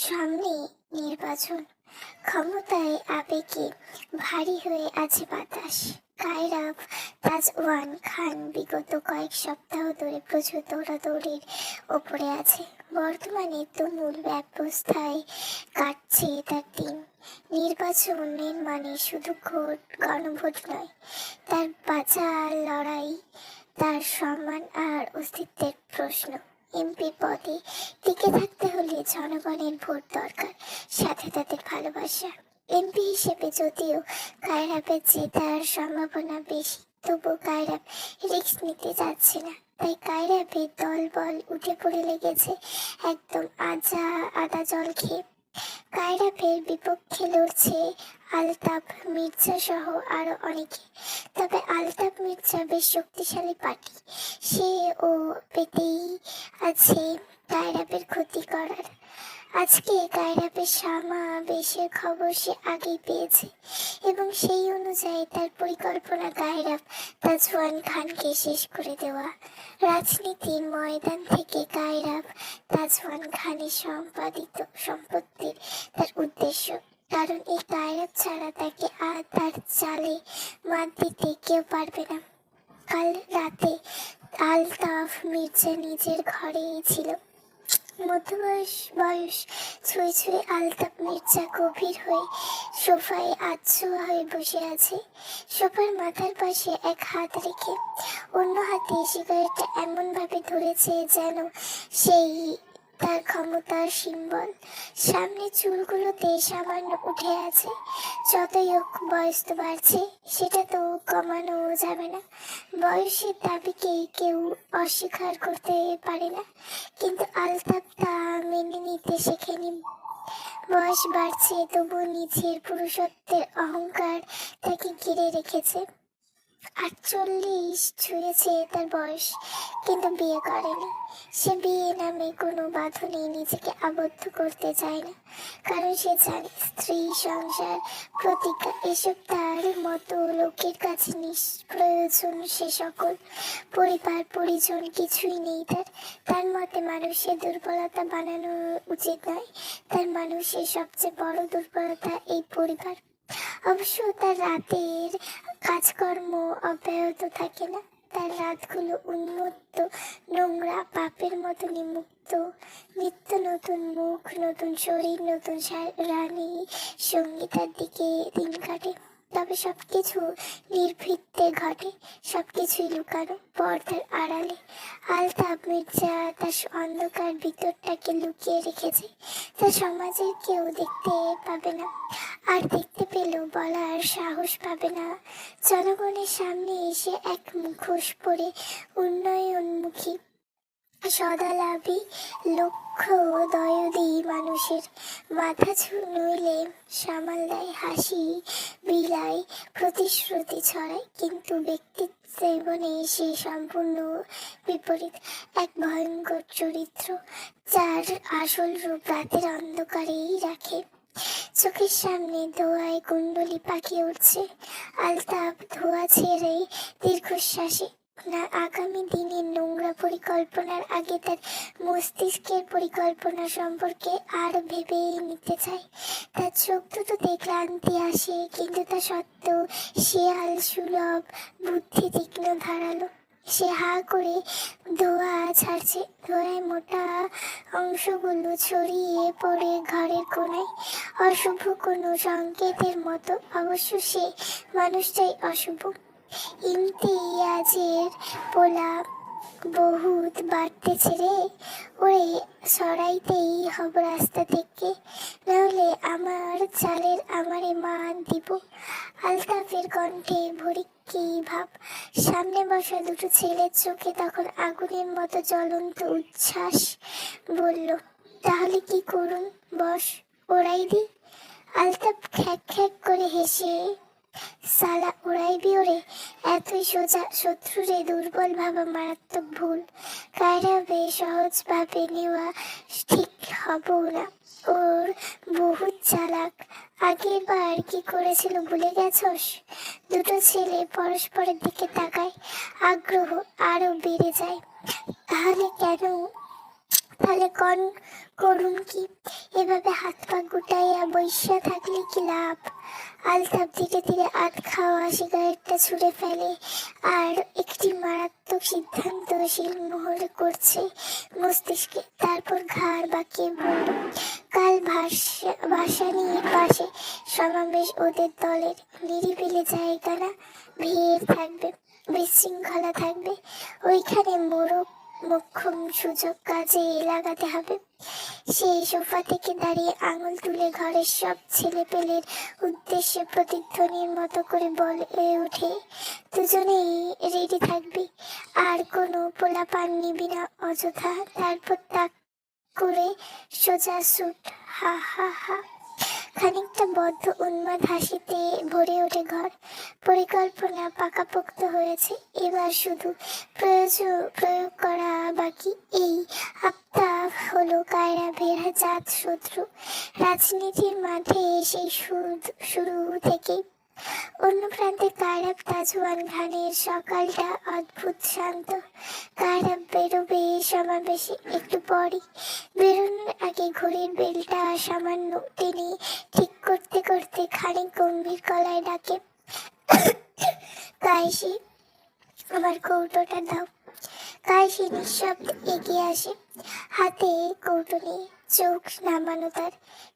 সামনে নির্বাচন, ক্ষমতায় আবেগে ভারী হয়ে আছে বাতাস। কায়রাফ তাজওয়ান খান বিগত কয়েক সপ্তাহ ধরে প্রচুর দৌড়াদৌড়ির ওপরে আছে। বর্তমানে তুমুল ব্যবস্থায় কাটছে তার দিন। নির্বাচনের মানে শুধু গণভোট নয়, তার বাঁচার লড়াই, তার সম্মান আর অস্তিত্বের প্রশ্ন। এমপি পদে টিকে থাকতে হলে জনগণের ভোট দরকার, সাথে তাদের ভালোবাসা। এমপি হিসেবে যদিও কায়রাফের জেতার সম্ভাবনা বেশি, তবু কায়রাফ রিস্ক নিতে যাচ্ছে না। তাই কায়রাফের দলবল উঠে পড়ে লেগেছে একদম আদা জল খেয়ে। কায়রাফের বিপক্ষে লড়ছে আলতাফ মির্জা সহ আরো অনেকে। তবে আলতাফ মির্জা বেশ শক্তিশালী পার্টি, সে ও পেতেই আছে কায়রাফের ক্ষতি করার। আজকে কায়রাফের সমাবেশের খবর সে আগেই পেয়েছে এবং সেই অনুযায়ী তার পরিকল্পনা কায়রাফ তাজওয়ান খানকে শেষ করে দেওয়া। রাজনীতির ময়দান থেকে কায়রাফ তাজওয়ান খানের সম্পাদিত সম্পত্তির তার উদ্দেশ্য, কারণ এই কায়রাফ ছাড়া তাকে আর তার চালে মাত দিতে কেউ পারবে না। কাল রাতে আলতাফ মির্জা নিজের ঘরেই ছিল। বয়স ছুঁয়ে ছুঁয়ে আলতাফ মির্জা গভীর হয়ে সোফায় আধশোয়া হয়ে বসে আছে। সোফার মাথার পাশে এক হাত রেখে অন্য হাতে সিগারেটটা এমন ভাবে ধরেছে যেন সেই তার ক্ষমতার সিম্বল। সামনে চুলগুলোতে সামান্য উঠে আছে। যতই হোক বয়স তো বাড়ছে, সেটা তো কমানো যাবে না। বয়সের দাবিকে কেউ অস্বীকার করতে পারে না, কিন্তু আলতাফ তা মেনে নিতে শেখেনি। বয়স বাড়ছে, তবু নিজের পুরুষত্বের অহংকার তাকে ঘিরে রেখেছে। 48 ছুঁয়েছে তার বয়স, কিন্তু বিয়ে করেনি। সে বিয়ে নামে কোনো বাঁধনে নিজেকে আবদ্ধ করতে চায় না, কারণ সে জানে স্ত্রী, সংসার, প্রতিজ্ঞা এসব তার মতো লোকের কাছে নিষ্প্রয়োজন। সে সকল পরিবার পরিজন কিছুই নেই তার। তার মতে মানুষের দুর্বলতা বানানো উচিত নয়, তার মানুষের সবচেয়ে বড় দুর্বলতা এই পরিবার। অবশ্য তার রাতের কাজকর্ম অব্যাহত থাকে না। তার রাতগুলো উন্মত্ত, নোংরা, পাপের মতো নিমুক্ত। নিত্য নতুন মুখ, নতুন শরীর, নতুন রানী সঙ্গীতার দিকে দিন কাটে। তবে সবকিছু নির্ভীকতে ঘটে, সবকিছুই লুকানো পর্দার আড়ালে। আলতাফ মির্জা তার অন্ধকার ভিতরটাকে লুকিয়ে রেখেছে, তা সমাজের কেউ দেখতে পাবে না, আর দেখতে পেলেও বলার সাহস পাবে না। জনগণের সামনে এসে এক মুখোশ পরে উন্নয়নমুখী সদালাভী লক্ষ্য দয়দী মানুষের মাথা নইলে সামাল দেয়, হাসি বিলাই, প্রতিশ্রুতি ছড়ায়, কিন্তু ব্যক্তিত্ব জীবনে সে সম্পূর্ণ বিপরীত। এক ভয়ঙ্কর চরিত্র, যার আসল রূপ রাতের অন্ধকারেই রাখে। চোখের সামনে ধোঁয়ায় কুণ্ডলি পাকিয়ে উঠছে। আলতাফ ধোঁয়া ছেড়ে দীর্ঘশ্বাসে আগামী দিনের নোংরা পরিকল্পনার আগে তার মস্তিষ্কের পরিকল্পনা সম্পর্কে আরো ভেবে নিতে চায়। তার চোখ দুটোতে ক্লান্তি আসে, কিন্তু তা সত্ত্বেও শেয়াল সুলভ বুদ্ধি তীক্ষ্ণ ধারালো। সে হা করে ধোঁয়া ছাড়ছে। ধোঁয়ায় মোটা অংশগুলো ছড়িয়ে পড়ে ঘরের কোনায়, অশুভ কোনো সংকেতের মতো। অবশ্য সে মানুষটাই অশুভ। ইমতিয়াজের পোলা বহুত বাড়তেছে রে, ওরে সরাইতেই হব রাস্তা থেকে, নাহলে আমার চালের আমারে মান দিব। আলতাফের কণ্ঠে ভরিক্কি ভাব। সামনে বসা দুটো ছেলের চোখে তখন আগুনের মতো জ্বলন্ত উচ্ছ্বাস। বলল, তাহলে কি করুন বস, ওরাই দি। আলতাফ খ্যাক খ্যাক করে হেসে, সালা উড়াইবি ওরে, এতই সোজা? শত্রুরে দুর্বল ভাবা মারাত্মক ভুল। কায়রাফে সহজ ভাবে নেওয়া ঠিক হব না, ওর বহুত চালাক। আগের বার কি করেছিল ভুলে গেছস? দুটো ছেলে পরস্পরের দিকে তাকায়, আগ্রহ আরো বেড়ে যায়। তাহলে কেন তাহলে করুন কি? এভাবে হাত পা গুটাইয়া বইসা থাকলে কি লাভ? আলতাপ ধীরে ধীরে আধ খাওয়া সিগারেটটা ছুঁড়ে ফেলে আর একটি মারাত্মক সিদ্ধান্তশীল মোহর করছে মস্তিষ্কে। তারপর ঘাড় বাঁকিয়ে বলল, কাল ভাসানির পাশে সমাবেশ, ওদের দলের নিরিবিলি জায়গা না, ভিড় থাকবে, বিশৃঙ্খলা থাকবে, ওইখানে মোক্ষম সুযোগ কাজে লাগাতে হবে। সেই সোফা থেকে দাঁড়িয়ে আঙুল তুলে ঘরের সব ছেলেপেলের উদ্দেশ্যে প্রতিধ্বনির মতো করে বলে ওঠে, দুজনেই রেডি থাকবি, আর কোনো পোলাপান নিবি না অযথা। তারপর তাক করে সোজা শুট। হা হা হা। খানিকটা বদ্ধ উন্মাদ হাসিতে ভরে ওঠে ঘর। পরিকল্পনা পাকাপোক্ত হয়েছে, এবার শুধু প্রয়োগ করা বাকি। এই আপটা হলো কায়রাবের জাত শত্রু, রাজনীতির মাঠে সেই শুরু থেকেই। অন্য প্রান্তে কায়রাব তাজওয়ান খানের সকালটা অদ্ভুত শান্ত। কায়রাব বেরোবে সমাবেশে একটু পরই। বেরোনোর আগে ঘড়ির বেলটা সামান্য টেনে ঠিক করতে করতে খানিক গম্ভীর গলায় ডাকে, কায়েসি, আমার কৌটোটা দাও। কায়েসি নিঃশব্দে এগিয়ে আসে, হাতে কৌটো নিয়ে, চোখ নামানো তার।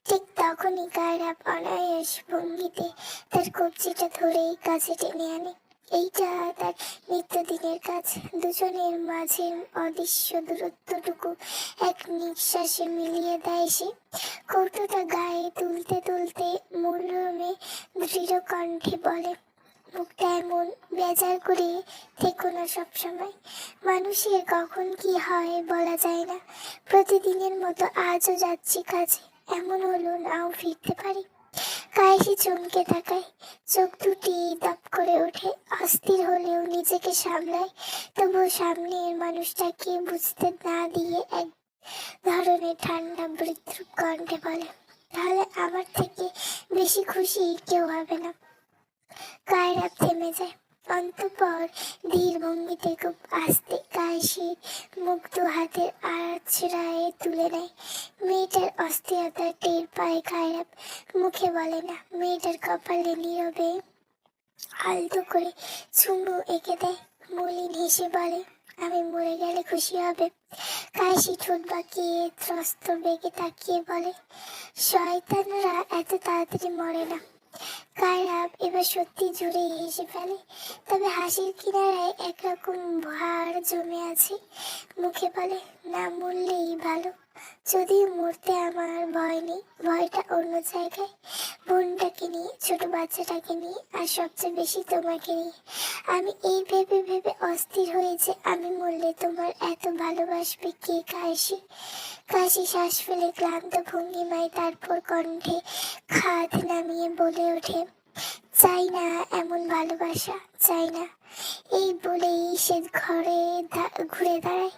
ঠিক তখনই কায়রাব অনায়াস ভঙ্গিতে তার কবজিটা ধরেই কাছে টেনে আনে। এইটা তার নিত্যদিনের কাজ। দুজনের মাঝে অদৃশ্য দূরত্বটুকু এক নিঃশ্বাসে মিলিয়ে দেয় সে। কৌটোটা গায়ে তুলতে তুলতে মূলমে দৃঢ় কণ্ঠে বলে, মুখটা এমন বেজার করে থেকো না সবসময়। মানুষের কখন কি হয় বলা যায় না। প্রতিদিনের মতো আজও যাচ্ছি কাজে, এমন হলো নাও ফিরতে পারি। কায়েসি চমকে তাকায়, চোখ দুটি দপ করে ওঠে। অস্থির হলেও নিজেকে সামলায়, তবুও সামনের মানুষটাকে বুঝতে না দিয়ে এক ধরনের ঠান্ডা বিদ্রুপ কণ্ঠে বলে, তাহলে আমার থেকে বেশি খুশি কেউ হবে না। কায়রাব থেমে যায়। অন্তঃপর ধীর ভঙ্গিতে খুব আস্তে কায়েসির মুখ দু হাতের আঁচড়ায় তুলে নেয়। মেয়েটার অস্থিরতা টের পায় কায়রাব, মুখে বলে না। মেয়েটার কপালে নীরবে আলতো করে চুমু এঁকে দেয়। মলিন হেসে বলে, আমি মরে গেলে খুশি হবে? কায়েসি ঠোঁট বাঁকিয়ে ত্রস্ত বেগে তাকিয়ে বলে, শয়তানরা এত তাড়াতাড়ি মরে না। কায়রাব এবার সত্যি জোরে হেসে ফেলে, তবে হাসির কিনারায় একরকম ভার জমে আছে। মুখে বলে, না মরলেই ভালো। যদিও মরতে আমার ভয় নেই, ভয়টা অন্য জায়গায়। বোনটাকে নিয়ে, ছোট বাচ্চাটাকে নিয়ে, আর সবচেয়ে বেশি তোমাকে নিয়ে। আমি এই ভেবে ভেবে অস্থির হয়ে যে আমি মরলে তোমার এত ভালোবাসবে কে কায়েসি? কায়েসি শ্বাস ফেলে ক্লান্ত ভঙ্গিমায় তারপর কণ্ঠে খাদ নামিয়ে বলে ওঠে, চাই না এমন ভালোবাসা, চাই না। এই বলেই সে ঘুরে দাঁড়ায়।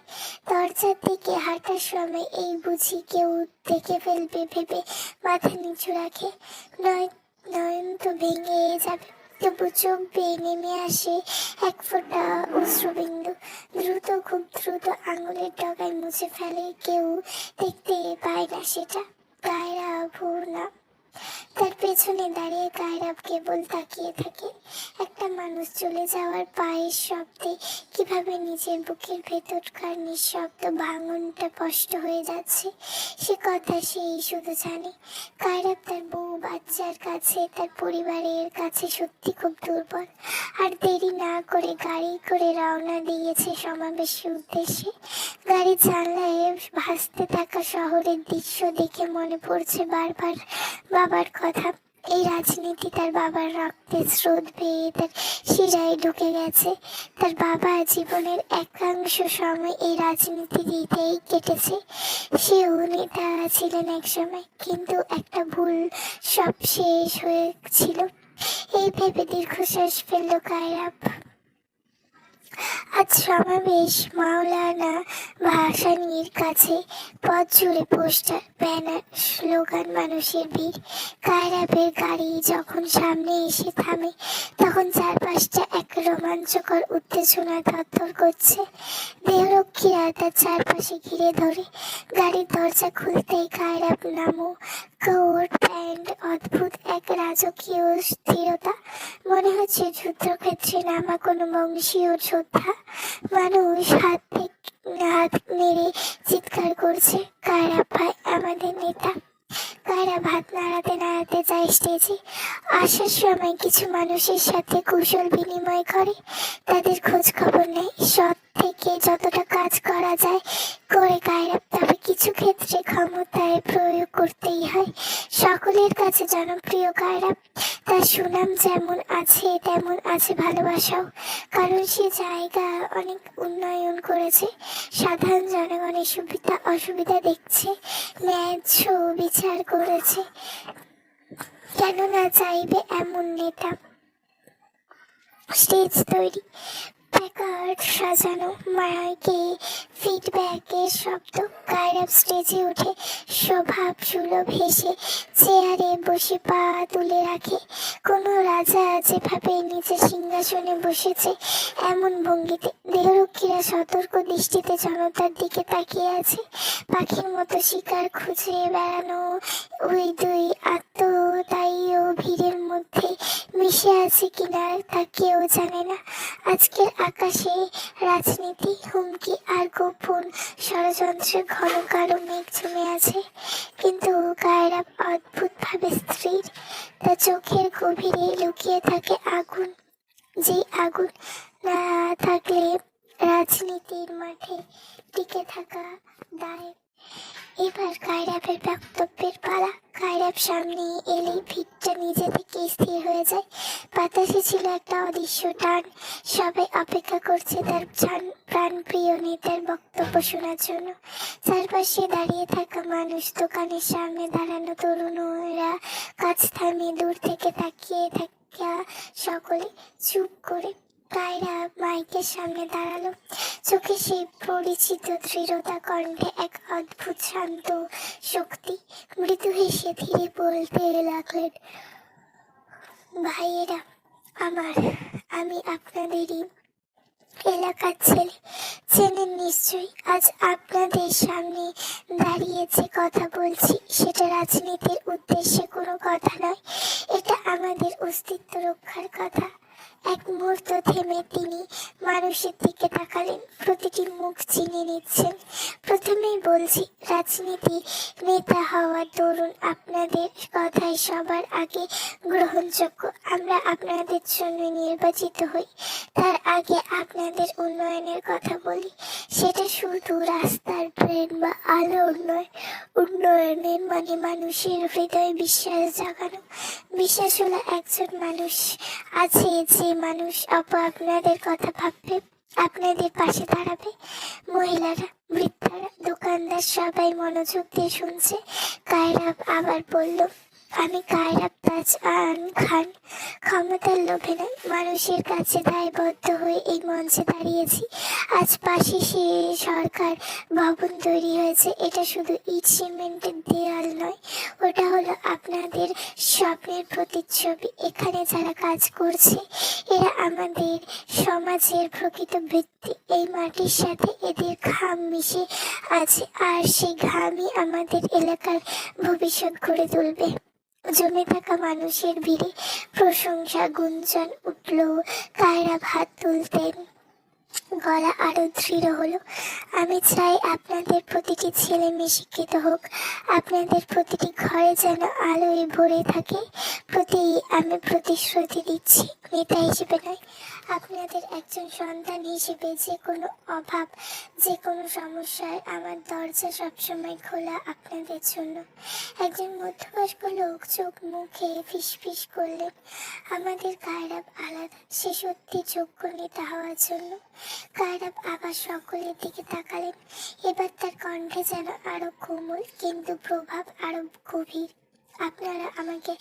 দরজার দিকে হাঁটার সময় এই বুঝি কেউ দেখে ফেলবে ভেবে মাথা নিচু রাখে। নয়ন তো ভেঙে যাবে, তবু চোখ বেয়ে নেমে আসে এক ফোঁটা অশ্রুবিন্দু। খুব দ্রুত আঙুলের ডগায় মুছে ফেলে। কেউ দেখতে পায় না সেটা, কায়রাব না। তার পেছনে দাঁড়িয়ে কায়রাব কেবল তাকিয়ে থাকে। একটা মানুষ চলে যাওয়ার পায়ের শব্দে কিভাবে নিজের বুকের ভেতরকার নিঃশব্দ ভাঙনটা স্পষ্ট হয়ে যাচ্ছে, সে কথা সেই শুধু জানে। কায়রাব তার বউ বাচ্চার কাছে, তার পরিবারের কাছে সত্যি খুব দুর্বল। আর দেরি না করে গাড়ি করে রওনা দিয়েছে সমাবেশের উদ্দেশ্যে। গাড়ির জানলায় ভাসতে থাকা শহরের দৃশ্য দেখে মনে পড়ছে বারবার বাবার কথা। এই রাজনীতি তার বাবার রক্তের স্রোত বেয়ে তার শিরায় ঢুকে গেছে। তার বাবা জীবনের একাংশ সময় এই রাজনীতিতেই কেটেছে। সেও নেতা ছিলেন এক সময়, কিন্তু একটা ভুল সব শেষ হয়েছিল। এই ভেবে দীর্ঘশ্বাস ফেলল কায়রাব। আজ সমাবেশ মাওলানা ভাসানীর কাছে, পথ জুড়ে পোস্টার, ব্যানার, স্লোগান, মানুষের ভিড়। কায়রাবের গাড়ি যখন সামনে এসে থামে, তখন চারপাশটা এক রোমাঞ্চকর উত্তেজনা থরথর করছে। দেহরক্ষীরা তার চারপাশে ঘিরে ধরে। গাড়ির দরজা খুলতেই কায়রাব নামো, কোট প্যান্ট, অদ্ভুত এক রাজকীয় স্থিরতা। মনে হচ্ছে যুদ্ধক্ষেত্রে নামা কোনো বংশীয় যোদ্ধা। মানুষ হাত নেড়ে চিৎকার করছে, কায়রাব ভাই আমাদের নেতা। কায়রাব হাত নাড়াতে নাড়াতে যায় স্টেজে। আসার সময় কিছু মানুষের সাথে কুশল বিনিময় করে, তাদের খোঁজ খবর নেয়। সৎ থেকে যতটা কাজ করা যায় করে কায়রাব, তবে কিছু ক্ষেত্রে ক্ষমতায় প্রয়োগ করতেই হয়। সকলের কাছে জনপ্রিয় কায়রাব। তার সুনাম যেমন আছে তেমন আছে ভালোবাসাও, কারণ সে জায়গা অনেক উন্নয়ন করেছে, সাধারণ জনগণের সুবিধা অসুবিধা দেখছে, ন্যায্য বিচার করেছে। কেন না চাইবে এমন নেতা? স্টেজ তৈরি, প্ল্যাকার্ড সাজানো, মাইকে ফিডব্যাকের শব্দ। কায়রাব স্টেজে উঠে স্বভাব সুলভ হেসে চেয়ারে বসে পা তুলে রাখে। কোনো রাজা যেভাবে নিজের সিংহাসনে বসেছে এমন ভঙ্গিতে। দেহরক্ষীরা সতর্ক দৃষ্টিতে জনতার দিকে তাকিয়ে আছে। পাখির মতো শিকার খুঁজে বেড়ানো ওই দুই আত্মদায়ীও ভিড়ের মধ্যে মিশে আছে কিনা তা কেউ জানে না। আজকের আকাশে রাজনীতি, হুমকি আর গোপন ষড়যন্ত্রের ঘন কালো মেঘ জমে আছে, কিন্তু কায়রাব অদ্ভুতভাবে স্থির। তার চোখের গভীরে লুকিয়ে থাকে আগুন, যে আগুন না থাকলে রাজনীতির মাঠে টিকে থাকা দায়। এবার কায়রাবের বক্তব্যের পালা। কায়রাব সামনে এলেই ভিড়টা নিজে থেকে স্থির হয়ে যায়। বাতাসে ছিল একটা অদৃশ্য টান। সবাই অপেক্ষা করছে তার প্রাণপ্রিয় নেতার বক্তব্য শোনার জন্য। চারপাশে দাঁড়িয়ে থাকা মানুষ, দোকানের সামনে দাঁড়ানো তরুণরা, কাজ থামিয়ে দূর থেকে তাকিয়ে থাকা সকলে চুপ করে। কায়রাব মাইকের সামনে দাঁড়ালো। চোখে সেই পরিচিত দৃঢ়তা, কণ্ঠে এক অদ্ভুত শান্ত শক্তি। মৃদু হেসে ধীরে বলতে লাগলেন, ভাইয়েরা আমার, আমি আপনাদেরই এলাকার ছেলে, চেনেন নিশ্চয়ই। আজ আপনাদের সামনে দাঁড়িয়ে যে কথা বলছি সেটা রাজনীতির উদ্দেশ্যে কোনো কথা নয়, এটা আমাদের অস্তিত্ব রক্ষার কথা। এক মুহূর্ত থেমে তিনি মানুষের দিকে তাকালেন। প্রতিটি মুখ চিনে নিচ্ছেন। প্রথমেই বলছি, রাজনীতি নেতা হওয়ার দরুন আপনাদের কথাই সবার আগে গ্রহণযোগ্য। আমরা আপনাদের জন্য নির্বাচিত হই, তার আগে আপনাদের উন্নয়নের কথা বলি। সেটা শুধু রাস্তার, ট্রেন বা আলোর নয়। উন্নয়নের মানে মানুষের হৃদয়ে বিশ্বাস জাগানো। বিশ্বাস হলো একজন মানুষ আছে, যে মানুষ আপনাদের কথা ভাববে, আপনাদের পাশে দাঁড়াবে। মহিলারা, বৃদ্ধারা, দোকানদার সবাই মনোযোগ দিয়ে শুনছে। কায়রাব আবার বলল, আমি কায়রাব তাজ খান, ক্ষমতার লোভে নয়, মানুষের কাছে দায়বদ্ধ হয়ে এই মঞ্চে দাঁড়িয়েছি। আজ পাশে সে সরকার ভবন তৈরি হয়েছে, এটা শুধু ইট সিমেন্টের দেয়াল নয়, ওটা হলো আপনাদের স্বপ্নের প্রতিচ্ছবি। এখানে যারা কাজ করছে এরা আমাদের সমাজের প্রকৃত ভিত্তি। এই মাটির সাথে এদের ঘাম মিশে আছে, আর সেই ঘামই আমাদের এলাকার ভবিষ্যৎ গড়ে তুলবে। জমে থাকা মানুষের ভিড়ে প্রশংসা গুঞ্জন উঠল। কায়রাব হাত তুলতেন, গলা আরো দৃঢ় হলো। আমি চাই আপনাদের প্রতিটি ছেলে মেয়ে শিক্ষিত হোক, আপনাদের প্রতিটি ঘরে যেন আলোয় ভরে থাকে। আমি প্রতিশ্রুতি দিচ্ছি, নেতা হিসেবে নয়, আপনাদের একজন সন্তান হিসেবে। যে কোনো অভাব, যে কোনো সমস্যায় আমার দরজা সবসময় খোলা আপনাদের জন্য। একজন মধ্যবয়স্ক লোক চোখ মুখে ফিসফিস করলেন, আমাদের কায়রাব আলাদা, সে সত্যি যোগ্য নেতা হওয়ার জন্য। কায়রাব আবার সকলের দিকে তাকালেন। এবার তার কণ্ঠে যেন আরো কোমল, কিন্তু প্রভাব আরো গভীর। আপনারা আমাকে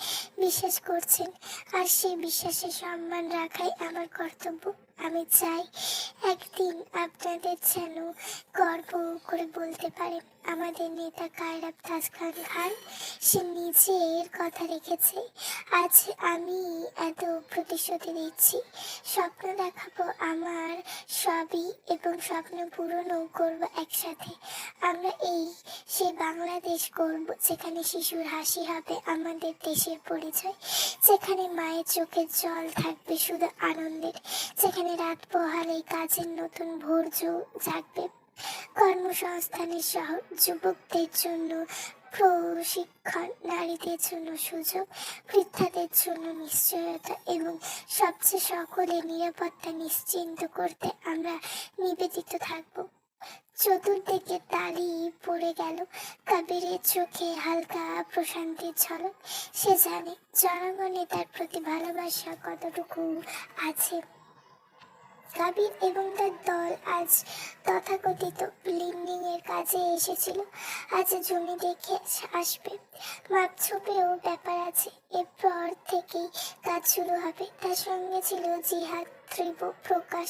বিশ্বাস করছেন, আর সেই বিশ্বাসের সম্মান রাখাই আমার কর্তব্য। আমি চাই একদিন আপনাদের যেন গর্ব করে বলতে পারেন আমাদের নেতা কায়রাব তাজখান খান সে নিজের কথা রেখেছে। আজ আমি এত প্রতিশ্রুতি দিচ্ছি, স্বপ্ন দেখাবো আমার সবই এবং স্বপ্ন পূরণও করবো একসাথে। আমরা সে বাংলাদেশ করব যেখানে শিশুর হাসি হবে আমাদের দেশের পরিচয়, যেখানে মায়ের চোখে জল থাকবে শুধু আনন্দের, যেখানে রাত পোহালে কাজের নতুন ভোর জাগবে, কর্মসংস্থানের সহ যুবকদের জন্য প্রশিক্ষণ, নারীদের জন্য সুযোগ, বৃদ্ধাদের জন্য নিশ্চয়তা এবং সবচেয়ে সকলের নিরাপত্তা নিশ্চিন্ত করতে আমরা নিবেদিত থাকব। চতুর্দিকে তালি পড়ে গেল। কবিরের চোখে হালকা প্রশান্তির ঝলক। সে জানে জনগণে তার প্রতি ভালোবাসা কতটুকু আছে। কবির এবং তার দল আজ তথাকথিত ব্লিন্ডিং এর কাজে এসেছিল, আজ জমি দেখে আসবে। মাপঝোপেও ব্যাপার আছে, এরপর থেকেই কাজ শুরু হবে। তার সঙ্গে ছিল জিহাদ, ত্রিব, প্রকাশ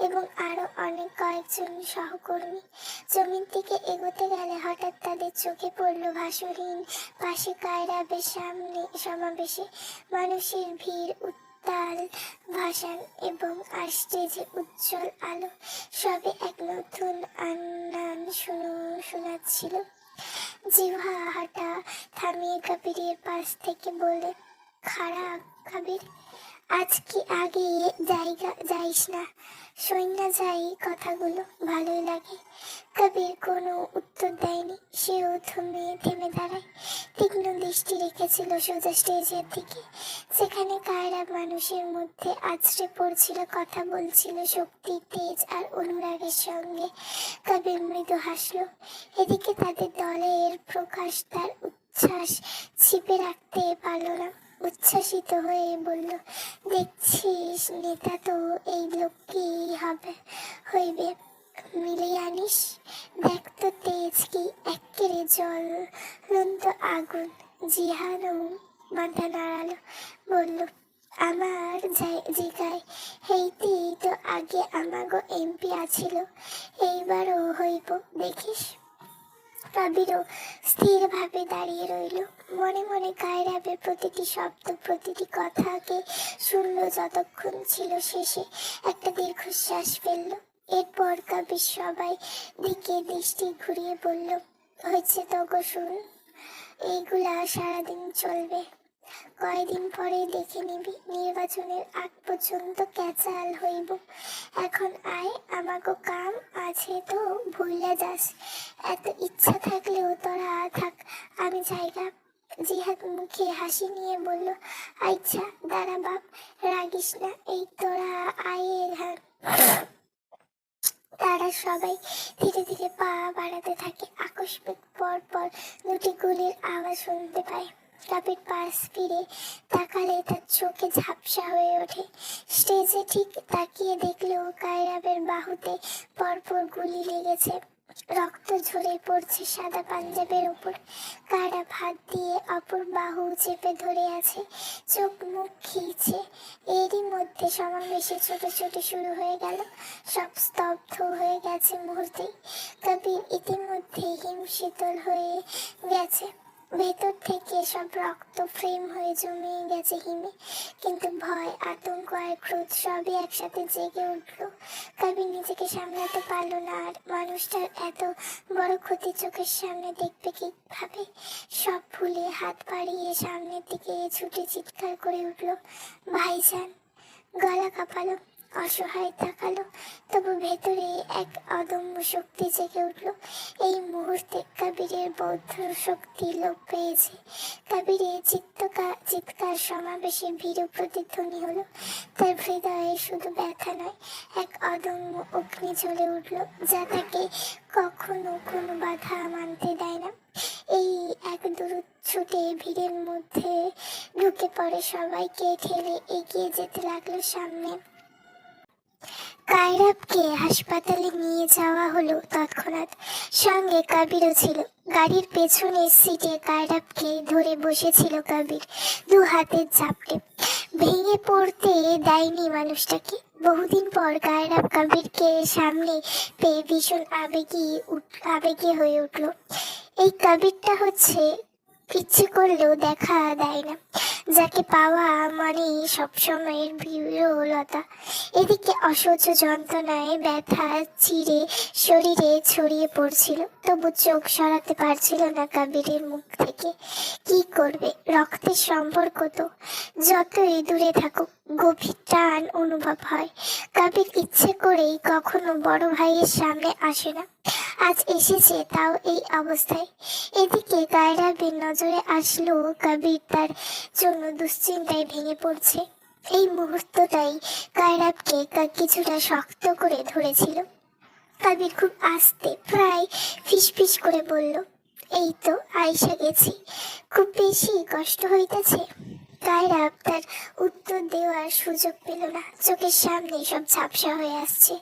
এবং আরো অনেক কয়েকজন সহকর্মী। জমির দিকে এগোতে গেলে হঠাৎ তাদের চোখে পড়ল ভাসুরহীন পাশে কায়রাবের সামনে সমাবেশে মানুষের ভিড়, তাল ভাসান এবং আসছে যে উজ্জ্বল আলো, সবে এক নতুন আন্নান শোনাচ্ছিল। জিহা হাঁটা থামিয়ে কবিরের পাশ থেকে বলে, খারাপ কবির, আজ কি আগে যাইস না? সৈন্য যাই কথাগুলো ভালোই লাগে। কবির কোনো উত্তর দেয়নি, সেও থেমে দাঁড়ায়। তীক্ষ্ণ দৃষ্টি রেখেছিল সোজা স্টেজের দিকে, যেখানে কায়রাব মানুষের মধ্যে আছড়ে পড়ছিল, কথা বলছিল শক্তি, তেজ আর অনুরাগের সঙ্গে। কবির মৃদু হাসলো। এদিকে তাদের দলের প্রকাশ তার উচ্ছ্বাস ছিপে রাখতে পারল না। উচ্ছ্বাসিত হয়ে বলল, দেখছিস নেতা তো এই লোককেই হইবে, মিলিয়ে আনিস। দেখ তো তেজ কি, এক্কেরে জ্বলন্ত আগুন। জিহানও মাথা নাড়ালো, বলল, আমার জিগায় হেইতেই তো আগে আমাগো এমপি আছিল, এইবারও হইব দেখিস। কবিরও স্থিরভাবে দাঁড়িয়ে রইল, মনে মনে কায়রাবের প্রতিটি শব্দ, প্রতিটি কথাকে শুনল যতক্ষণ ছিল। শেষে একটা দীর্ঘশ্বাস ফেলল। এরপর কবির সবাই দিকে দৃষ্টি ঘুরিয়ে বলল, হয়েছে তো গো, শুন, এইগুলা সারাদিন চলবে, কয়দিন পরে দেখে নিবি, নির্বাচনের আগ পর্যন্ত ক্যাচাল হইব। এখন আয়, আমাগো কাম আছে তো ভুইলা যাস, এত ইচ্ছা থাকলেও তোরা থাক, আমি জায়গা। জিহাদ মুখে হাসি নিয়ে বলল, আচ্ছা দাঁড়া বাপ, রাগিস না, এই তোরা আয়ের হাত। তারা সবাই ধীরে ধীরে পা বাড়াতে থাকে। আকস্মিক পর পর দুটি গুলির আওয়াজ শুনতে পায়। কবির পাশ ফিরে তাকালে তার চোখে ঝাপসা হয়ে ওঠে। স্টেজে ঠিক তাকিয়ে দেখলেও কায়রাবের বাহুতে পরপর গুলি লেগেছে, রক্ত ঝরে পড়ছে সাদা পাঞ্জাবের উপর। কায়রাব হাত দিয়ে অপর বাহু চেপে ধরে আছে, চোখ মুখ খিয়েছে। এরই মধ্যে সমাবেশে ছোটাছুটি শুরু হয়ে গেল। সব স্তব্ধ হয়ে গেছে মুহূর্তেই। কবির ইতিমধ্যে হিমশীতল হয়ে গেছে, ভেতর থেকে সব রক্ত ফ্রেম হয়ে জমে গেছে হিমে। কিন্তু ভয়, আতঙ্ক আর ক্রোধ সবই একসাথে জেগে উঠল। কবির নিজেকে সামলাতে পারল না। আর মানুষটার এত বড় ক্ষতি চোখের সামনে দেখবে কিভাবে? সব ভুলে হাত বাড়িয়ে সামনের দিকে ছুটে চিৎকার করে উঠল, ভাইজান! গলা কাঁপালো, অসহায় তাকালো, তবু ভেতরে এক অদম্য শক্তি জেগে উঠল। এই মুহূর্তে কবিরের বৌদ্ধ শক্তি লোপ পেয়েছে। কবিরের চিৎকার সমাবেশে ভীরু প্রতিধ্বনি হলো। তার হৃদয়ে শুধু ব্যথা নয়, এক অদম্য অগ্নি জ্বলে উঠল, যা তাকে কখনো কোনো বাধা মানতে দেয় না। এই এক দ্রুত ছুটে ভিড়ের মধ্যে ঢুকে পড়ে, সবাইকে ঠেলে এগিয়ে যেতে লাগলো সামনে। কায়রাবকে হাসপাতালে নিয়ে যাওয়া হলো তৎক্ষণাৎ। সঙ্গে কবিরও ছিল। গাড়ির পেছনের সিটে কায়রাবকে ধরে বসেছিল কবির, দু হাতের ঝাপটে। ভেঙে পড়তে দেয়নি মানুষটাকে, বহুদিন পর কায়রাব কবিরকে সামনে পেয়ে ভীষণ আবেগী হয়ে উঠল। এই কবিরটা হচ্ছে ইচ্ছে করলেও দেখা দেয় না, যাকে পাওয়া মানে সবসময়ের বিরলতা। এদিকে অসহ্য যন্ত্রণায় ব্যথা চিরে শরীরে ছড়িয়ে পড়ছিল, তবু চোখ সরাতে পারছিল না কবিরের মুখ থেকে। কি করবে, রক্তের সম্পর্ক তো, যতই দূরে থাকুক গভীর টান অনুভব হয়। কবির ইচ্ছে করেই কখনো বড় ভাইয়ের সামনে আসে না, আজ এসেছে তাও এই অবস্থায়। এদিকে কায়রাবের নজরে আসলো কবির তার জন্য দুশ্চিন্তায় ভেঙে পড়ছে। এই মুহূর্তটাই কায়রাবকে কিছুটা শক্ত করে ধরেছিল। কবির খুব আস্তে, প্রায় ফিসফিস করে বলল, এই তো আইসা গেছি, খুব বেশি কষ্ট হইতেছে? কায়রাব তার উত্তর দেওয়ার সুযোগ পেল না, চোখের সামনে সব ঝাপসা হয়ে আসছে।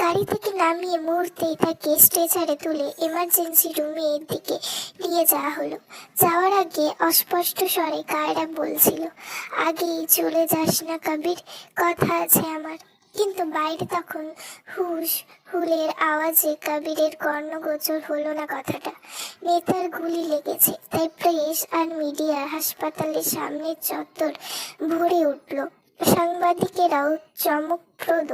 গাড়ি থেকে নামিয়ে মুহূর্তেই তাকে স্ট্রেচারে তুলে এমার্জেন্সি রুমের দিকে নিয়ে যাওয়া হলো। যাওয়ার আগে অস্পষ্ট স্বরে কায়রাব বলছিল, আগেই চলে যাস না কবির, কথা আছে আমার। কিন্তু বাইরে তখন হুলের আওয়াজে কবিরের কর্ণগোচর হলো না কথাটা। নেতার গুলি লেগেছে, তাই প্রেস আর মিডিয়া হাসপাতালের সামনের চত্বর ভরে উঠল। সাংবাদিকেরাও চমকপ্রদ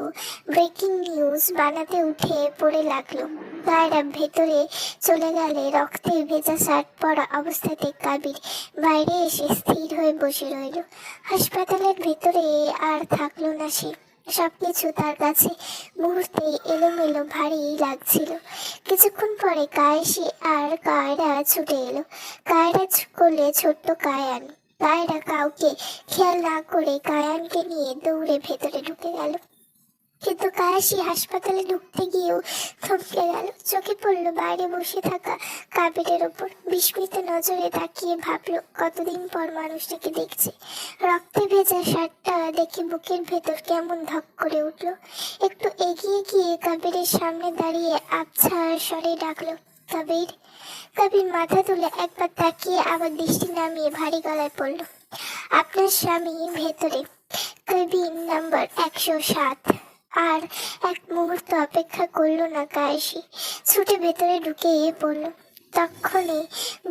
ব্রেকিং নিউজ বানাতে উঠে পড়ে লাগলো। কায়রাব ভেতরে চলে গেলে রক্তে ভেজা শার্ট পরা অবস্থাতে কবির বাইরে এসে স্থির হয়ে বসে রইল। হাসপাতালের ভেতরে আর থাকলো না সে। সবকিছু তার কাছে মুহূর্তেই এলোমেলো ভারী লাগছিল। কিছুক্ষণ পরে কায়েসি আর কায়রা ছুটে এলো। কায়রা করলে ছোট্ট কায়ান। কায়রা কাউকে খেয়াল না করে কায়ানকে নিয়ে দৌড়ে ভেতরে ঢুকে গেল। কিন্তু কায়াসি হাসপাতালে ঢুকতে গিয়েও থমকে গেল। চোখে পড়লো বাইরে বসে থাকা কাবিরের ওপর। বিস্মিত নজরে তাকিয়ে ভাবলো কতদিন পর মানুষটাকে দেখছে। রক্তে ভেজা শার্টটা দেখে বুকের ভেতর কেমন ধক করে উঠলো। একটু এগিয়ে গিয়ে কাবিরের সামনে দাঁড়িয়ে আবছা স্বরে ডাকলো, কবির। কবির মাথা তুলে একবার তাকিয়ে আবার দৃষ্টি নামিয়ে ভারী গলায় পড়ল, আপনার স্বামী ভেতরে, কেবিন নাম্বার 107। আর এক মুহূর্ত অপেক্ষা করলো না কায়েসি, ছুটে ভেতরে ঢুকে পড়ল। তখনই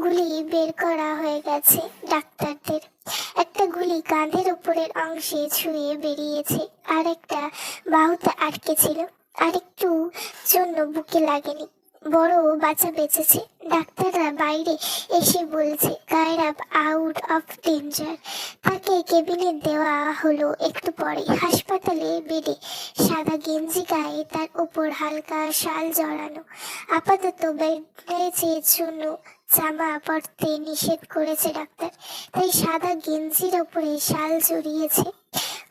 গুলি বের করা হয়ে গেছে ডাক্তারদের। একটা গুলি কাঁধের উপরের অংশে ছুঁয়ে বেরিয়েছে, আর একটা বাহুতে আটকে ছিল। আরেকটু জন্য বুকে লাগেনি, বড় বাচ্চা বেঁচেছে। ডাক্তাররা বাইরে এসে বলছে কায়রাব আউট অফ ডেঞ্জার। তাকে কেবিনে দেওয়া হলো একটু পরে। হাসপাতালে বেডে সাদা গেঞ্জি গায়ে, তার উপর হালকা শাল জড়ানো। আপাতত ব্যান্ডেজের জন্য জামা পরতে নিষেধ করেছে ডাক্তার, তাই সাদা গেঞ্জির ওপরে শাল জড়িয়েছে।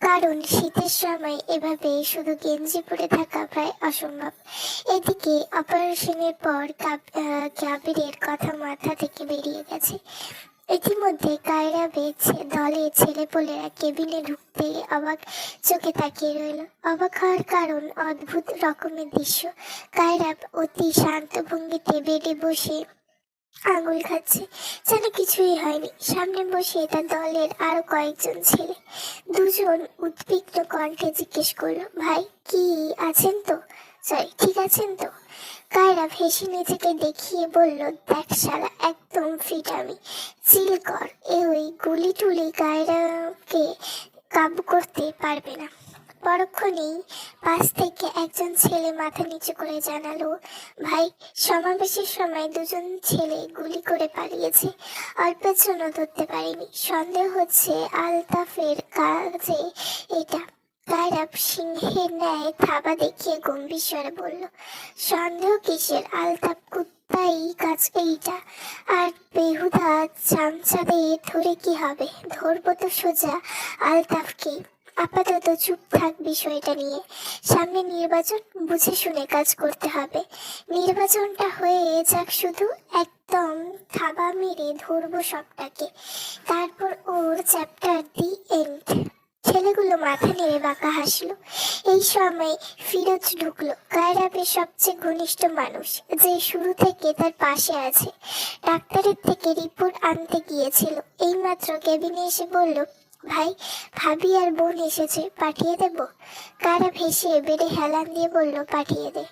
কারণ শীতের সময় এভাবে শুধু গেঞ্জি পরে থাকা প্রায় অসম্ভব। এদিকে অপারেশনের পর কাবিরের কথা মাথা থেকে বেরিয়ে গেছে। ইতিমধ্যে কায়রাবের দলের ছেলেপোলেরা কেবিনে ঢুকতে অবাক চোখে তাকিয়ে রইল। অবাক হওয়ার কারণ অদ্ভুত রকমের দৃশ্য। কায়রাব অতি শান্ত ভঙ্গিতে বেডে বসে আঙুল খাচ্ছে, যেন কিছুই হয়নি। সামনে বসে তার দলের আরো কয়েকজন ছেলে। দুজন উদ্বিগ্ন কণ্ঠে জিজ্ঞেস করলো, ভাই কি আছেন তো, সরি ঠিক আছেন তো? কায়রা হেসে নিজেকে দেখিয়ে বলল, দেখ শালা, একদম ফিট আমি, চিল কর। ওই গুলি টুলি কায়রাকে কাবু করতে পারবে না। পরক্ষণেই পাশ থেকে একজন ছেলে মাথা নিচু করে জানালো, ভাই সমাবেশের সময় দুজন ছেলে গুলি করে পালিয়েছে, অল্পের জন্য ধরতে পারিনি, সন্দেহ হচ্ছে আলতাফের কাজে এটা। কায়রাব সিংহের ন্যায় থাবা দেখিয়ে গম্ভীর স্বরে বলল, সন্দেহ কিসের, আলতাফ কুত্তাই কাজ এইটা। আর বেহুদা চামচাদের ধরে কি হবে, ধরবো তো সোজা আলতাফকে। আপাতত চুপ থাক বিষয়টা নিয়ে, সামনে নির্বাচন, বুঝে শুনে কাজ করতে হবে। নির্বাচনটা হয়ে যাক শুধু, একদম থাবা মেরে ধরবো সবটাকে, তারপর ওর চ্যাপ্টার দি এন্ড। ছেলেগুলো মাথা নেড়ে বাঁকা হাসলো। এই সময় ফিরোজ ঢুকলো, কায়রাবের সবচেয়ে ঘনিষ্ঠ মানুষ, যে শুরু থেকে তার পাশে আছে। ডাক্তারের থেকে রিপোর্ট আনতে গিয়েছিল, এইমাত্র কেবিনে এসে বলল, ভাই, ভাবি আর বোন এসেছে, পাঠিয়ে দেব? কায়রা ভেসে বেডে হেলান দিয়ে বলল, পাঠিয়ে দে।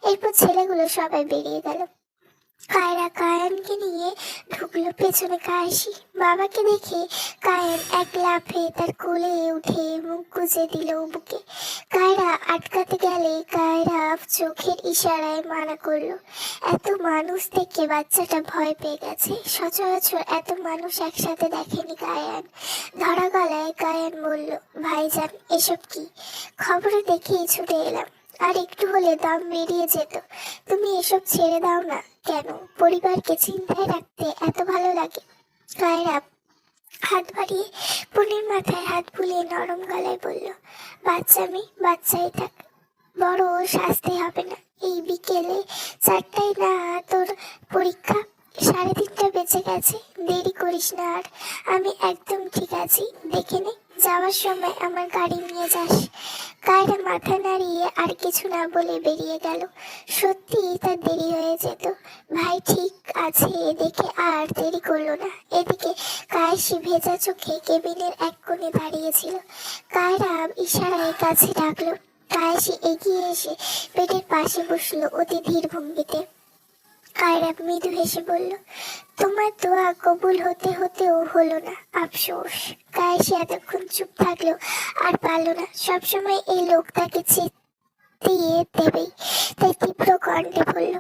এরপর ছেলেগুলো সবাই বেরিয়ে গেল। কায়রা কায়ানকে নিয়ে ঢুকলো পেছনে কায়েসি। বাবাকে দেখে কায়ান এক লাফে তার কোলে উঠে মুখ গুজে দিল বুকে। কায়রা আটকাতে গেলে কায়রা চোখের ইশারায় মানা করলো। এত মানুষ দেখে বাচ্চাটা ভয় পেয়ে গেছে। সচরাচর এত মানুষ একসাথে দেখেনি কায়ান। ধরা গলায় কায়ান বলল, ভাইজান এসব কি? খবরে দেখেই ছুটে এলাম, আর একটু হলে দম বেরিয়ে যেত। তুমি এসব ছেড়ে দাও না। কেন? পরিবারকে চিন্তায় রাখতে এত ভালো লাগে? কায়রা হাত বাড়িয়ে বোনের মাথায় হাত বুলিয়ে নরম গলায় বলল, বাচ্চা মেয়ে বাচ্চাই থাক, বড় শাস্তি হবে না। এই বিকেলে 4টায় না তোর পরীক্ষা? 3:30 বেজে গেছে, দেরি করিস না আর। আমি একদম ঠিক আছি, দেখে নে। যাওয়ার সময় আমার গাড়ি নিয়ে যাস। কায়রা মাথা নাড়িয়ে আর কিছু না বলে বেরিয়ে গেল। সত্যি তার দেরি হয়ে যেত। ভাই ঠিক আছে দেখে আর দেরি করলো না। এদিকে কায়েসি ভেজা চোখে কেবিনের এক কোণে দাঁড়িয়েছিল। কায়রা ইশারায় কাছে ডাকলো। কায়েসি এগিয়ে এসে পেটের পাশে বসলো অতি ধীর ভঙ্গিতে। কায়রা মৃদু হেসে বলল, তোমার দোয়া কবুল হতে হতেও হলো না, আফসোস। কায়েসি এতক্ষণ চুপ থাকলো আর পারল না। সবসময় এই লোক তাকে দিয়ে দেবেই, তাই তীব্র কণ্ঠে বলল,